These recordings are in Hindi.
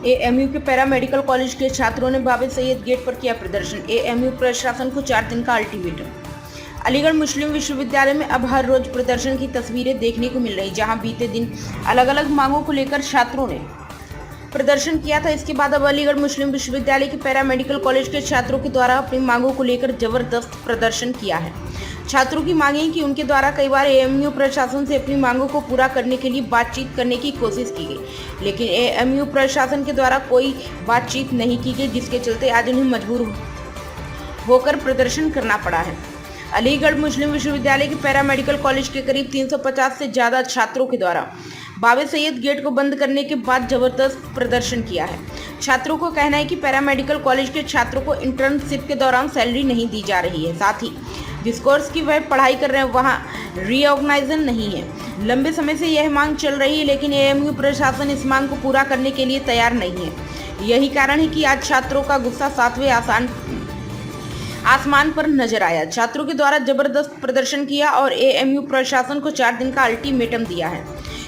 एएमयू के पैरामेडिकल कॉलेज के छात्रों ने बाबे सैयद गेट पर किया प्रदर्शन। एएमयू प्रशासन को 4 दिन का अल्टीमेटम। अलीगढ़ मुस्लिम विश्वविद्यालय में अब हर रोज प्रदर्शन की तस्वीरें देखने को मिल रही, जहां बीते दिन अलग अलग मांगों को लेकर छात्रों ने प्रदर्शन किया था। इसके बाद अब अलीगढ़ मुस्लिम विश्वविद्यालय के पैरामेडिकल कॉलेज के छात्रों के द्वारा अपनी मांगों को लेकर जबरदस्त प्रदर्शन किया है। छात्रों की मांग है कि उनके द्वारा कई बार एएमयू प्रशासन से अपनी मांगों को पूरा करने के लिए बातचीत करने की कोशिश की गई, लेकिन एएमयू प्रशासन के द्वारा कोई बातचीत नहीं की गई, जिसके चलते आज उन्हें मजबूर होकर प्रदर्शन करना पड़ा है। अलीगढ़ मुस्लिम विश्वविद्यालय के पैरामेडिकल कॉलेज के करीब 350 से ज़्यादा छात्रों के द्वारा बाबे सैयद गेट को बंद करने के बाद जबरदस्त प्रदर्शन किया है। छात्रों को कहना है कि पैरामेडिकल कॉलेज के छात्रों को इंटर्नशिप के दौरान सैलरी नहीं दी जा रही है, साथ ही जिस कोर्स की वह पढ़ाई कर रहे हैं वहाँ रीऑर्गेनाइजेशन नहीं है। लंबे समय से यह मांग चल रही है, लेकिन एएमयू प्रशासन इस मांग को पूरा करने के लिए तैयार नहीं है। यही कारण है कि आज छात्रों का गुस्सा 7वें आसमान पर नजर आया। छात्रों के द्वारा जबरदस्त प्रदर्शन किया और एएमयू प्रशासन को 4 दिन का अल्टीमेटम दिया है।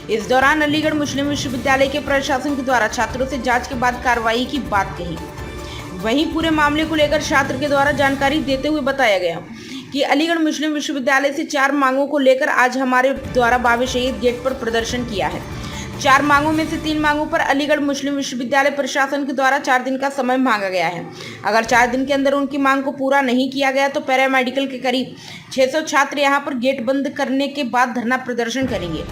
इस दौरान अलीगढ़ मुस्लिम विश्वविद्यालय के प्रशासन के द्वारा छात्रों से जांच के बाद कार्रवाई की बात कही। वहीं पूरे मामले को लेकर छात्र के द्वारा जानकारी देते हुए बताया गया कि अलीगढ़ मुस्लिम विश्वविद्यालय से 4 मांगों को लेकर आज हमारे द्वारा बाबे सैयद गेट पर प्रदर्शन किया है। 4 मांगों में से 3 मांगों पर अलीगढ़ मुस्लिम विश्वविद्यालय प्रशासन के द्वारा 4 दिन का समय मांगा गया है। अगर 4 दिन के अंदर उनकी मांग को पूरा नहीं किया गया तो पैरामेडिकल के करीब 600 छात्र यहां पर गेट बंद करने के बाद धरना प्रदर्शन करेंगे।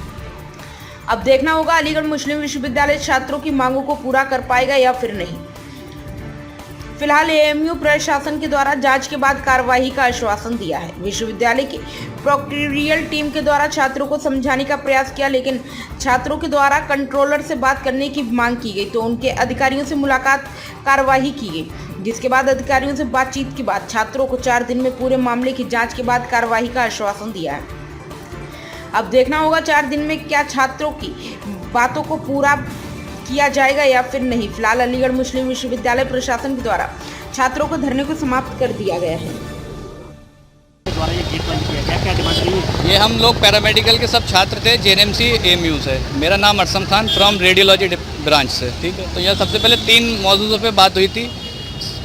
अब देखना होगा अलीगढ़ मुस्लिम विश्वविद्यालय छात्रों की मांगों को पूरा कर पाएगा या फिर नहीं। फिलहाल एएमयू प्रशासन के द्वारा जांच के बाद कार्रवाई का आश्वासन दिया है। विश्वविद्यालय की प्रोक्टोरियल टीम के द्वारा छात्रों को समझाने का प्रयास किया, लेकिन छात्रों के द्वारा कंट्रोलर से बात करने की मांग की गई तो उनके अधिकारियों से मुलाकात कार्रवाई की गई, जिसके बाद अधिकारियों से बातचीत के बाद छात्रों को 4 दिन में पूरे मामले की जाँच के बाद कार्रवाई का आश्वासन दिया है। अब देखना होगा 4 दिन में क्या छात्रों की बातों को पूरा किया जाएगा या फिर नहीं। फिलहाल अलीगढ़ मुस्लिम विश्वविद्यालय प्रशासन के द्वारा छात्रों को धरने को समाप्त कर दिया गया है। ये हम लोग पैरामेडिकल के सब छात्र थे जेएनएमसी एएमयू से। मेरा नाम अरसम खान फ्रॉम रेडियोलॉजी ब्रांच से, ठीक है। तो यह सबसे पहले 3 मौजूदों पे बात हुई थी।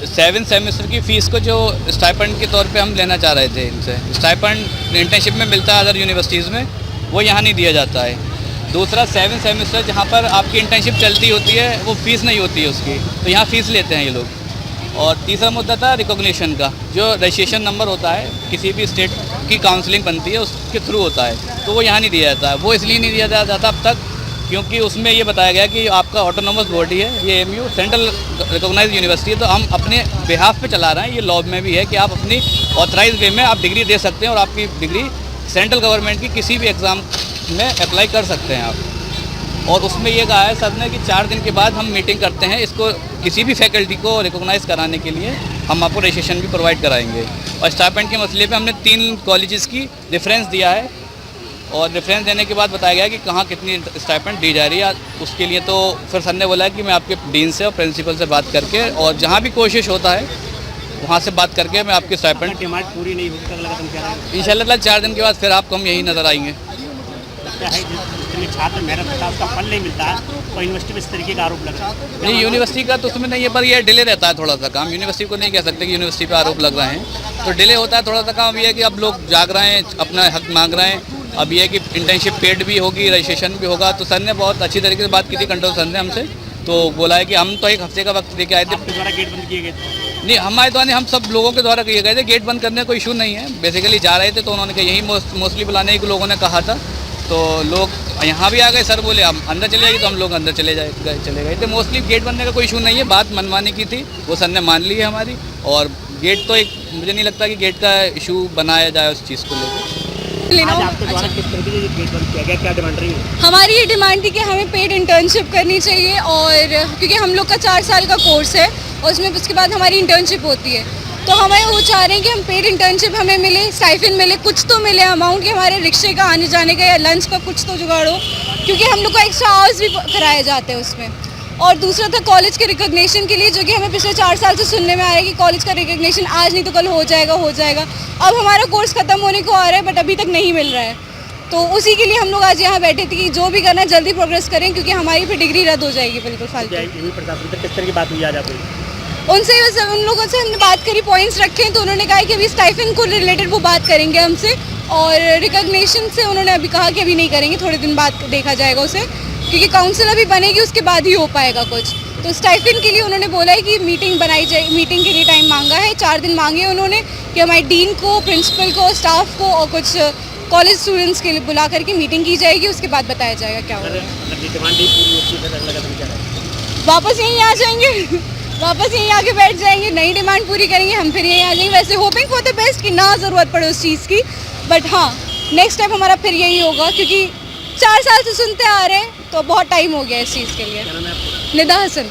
7 सेमेस्टर की फ़ीस को जो स्टाइपेंड के तौर पे हम लेना चाह रहे थे इनसे। स्टाइपेंड इंटर्नशिप में मिलता है अदर यूनिवर्सिटीज़ में, वो यहाँ नहीं दिया जाता है। दूसरा 7 सेमेस्टर जहाँ पर आपकी इंटर्नशिप चलती होती है वो फ़ीस नहीं होती है उसकी, तो यहाँ फ़ीस लेते हैं ये लोग। और तीसरा मुद्दा था रिकॉग्निशन का, जो रजिस्ट्रेशन नंबर होता है किसी भी स्टेट की काउंसलिंग बनती है उसके थ्रू होता है, तो वो यहाँ नहीं दिया जाता है। वो इसलिए नहीं दिया जाता अब तक क्योंकि उसमें ये बताया गया कि आपका ऑटोनोमस बॉडी है, ये एएमयू सेंट्रल रिकॉग्नाइज्ड यूनिवर्सिटी है, तो हम अपने बिहाफ पे चला रहे हैं। ये लॉ में भी है कि आप अपनी ऑथराइज वे में आप डिग्री दे सकते हैं और आपकी डिग्री सेंट्रल गवर्नमेंट की किसी भी एग्ज़ाम में अप्लाई कर सकते हैं आप। और उसमें ये कहा है सर ने कि 4 दिन के बाद हम मीटिंग करते हैं, इसको किसी भी फैकल्टी को रिकॉग्नाइज़ कराने के लिए हम आपको रजिस्ट्रेशन भी प्रोवाइड कराएंगे। और स्टाइपेंड के मसले पे हमने 3 कॉलेजेस की रेफरेंस दिया है और रेफरेंस देने के बाद बताया गया कि कहाँ कितनी स्टाइपेंड दी जा रही है। उसके लिए तो फिर सर ने बोला कि मैं आपके डीन से और प्रिंसिपल से बात करके और जहाँ भी कोशिश होता है वहाँ से बात करके मैं आपकी स्टाइपेंड डिमांड पूरी नहीं होगी इंशाल्लाह 4 दिन के बाद फिर आपको हम यही नज़र आएंगे। छात्र मेहनत करता है उसका फल नहीं मिलता है और यूनिवर्सिटी में इस तरीके का आरोप लग रहा है। नहीं, यूनिवर्सिटी का तो उसमें नहीं है, पर यह डिले रहता है थोड़ा सा काम। यूनिवर्सिटी को नहीं कह सकते कि यूनिवर्सिटी पे आरोप लग रहे हैं, तो डिले होता है थोड़ा सा काम। ये है कि अब लोग जाग रहे हैं, अपना हक मांग रहे हैं। अब ये है कि इंटर्नशिप पेड भी होगी, रजिस्ट्रेशन भी होगा। तो सर ने बहुत अच्छी तरीके से बात की थी, कंट्रोल सर ने हमसे, तो बोला है कि हम तो 1 हफ्ते का वक्त लेके आए थे। आपके द्वारा गेट बंद किए गए थे? नहीं, हमारे द्वारा नहीं, हम सब लोगों के द्वारा किए गए थे। गेट बंद करने का कोई इशू नहीं है, बेसिकली जा रहे थे तो उन्होंने कहा यही मोस्टली बुलाने के लोगों ने कहा था, तो लोग यहाँ भी आ गए। सर बोले हम अंदर चले जाएंगे, तो हम लोग अंदर चले गए थे। मोस्टली गेट बनने का कोई इशू नहीं है, बात मनमानी की थी, वो सर ने मान ली है हमारी। और गेट तो एक मुझे नहीं लगता कि गेट का इशू बनाया जाए उस चीज़ को लेकर। आपके द्वारा किस तरीके से गेट बंद किया गया, क्या डिमांड रही है? हमारी ये डिमांड थी कि हमें पेड इंटर्नशिप करनी चाहिए, और क्योंकि हम लोग का 4 साल का कोर्स है और उसमें उसके बाद हमारी इंटर्नशिप होती है, तो हमें वो चाह रहे हैं कि हम पेड इंटर्नशिप हमें मिले, स्टाइपेंड मिले, कुछ तो मिले अमाउंट, कि हमारे रिक्शे का आने जाने का या लंच का कुछ तो जुगाड़ हो, क्योंकि हम लोग को एक्स्ट्रा आवर्स भी कराए जाते हैं उसमें। और दूसरा था कॉलेज के रिकॉग्निशन के लिए, जो कि हमें पिछले 4 साल से सुनने में आ रहा है कि कॉलेज का रिकॉग्निशन आज नहीं तो कल हो जाएगा। अब हमारा कोर्स ख़त्म होने को आ रहा है बट अभी तक नहीं मिल रहा है। तो उसी के लिए हम लोग आज यहाँ बैठे थे कि जो भी करना है जल्दी प्रोग्रेस करें, क्योंकि हमारी फिर डिग्री रद्द हो जाएगी बिल्कुल फालतू। एएमयू प्रशासन से किस तरह की बात हुई आज आपकी? उनसे बस उन लोगों से हमने बात करी, पॉइंट्स रखे, तो उन्होंने कहा कि अभी स्टाइफन को रिलेटेड वो बात करेंगे हमसे, और रिकॉग्निशन से उन्होंने अभी कहा कि अभी नहीं करेंगे, थोड़े दिन बाद देखा जाएगा उसे, क्योंकि काउंसिल अभी बनेगी उसके बाद ही हो पाएगा कुछ। तो स्टाइफन के लिए उन्होंने बोला है कि मीटिंग बनाई जाए, मीटिंग के लिए टाइम मांगा है, 4 दिन मांगे उन्होंने कि हमारे डीन को, प्रिंसिपल को, स्टाफ को और कुछ कॉलेज स्टूडेंट्स के लिए बुला करके मीटिंग की जाएगी, उसके बाद बताया जाएगा क्या होगा। अगर ये डिमांड नहीं पूरी होती है फिर अगला कदम क्या रहेगा? वापस यहीं आ जाएंगे वापस यहीं आके बैठ जाएंगे, नई डिमांड पूरी करेंगे, हम फिर यहीं आ जाएंगे। वैसे होपिंग फॉर द बेस्ट कि ना ज़रूरत पड़े उस चीज़ की, बट हाँ नेक्स्ट स्टेप हमारा फिर यही होगा, क्योंकि 4 साल से सुनते आ रहे हैं तो बहुत टाइम हो गया इस चीज़ के लिए। क्या नाम है आपका? निदा हसन।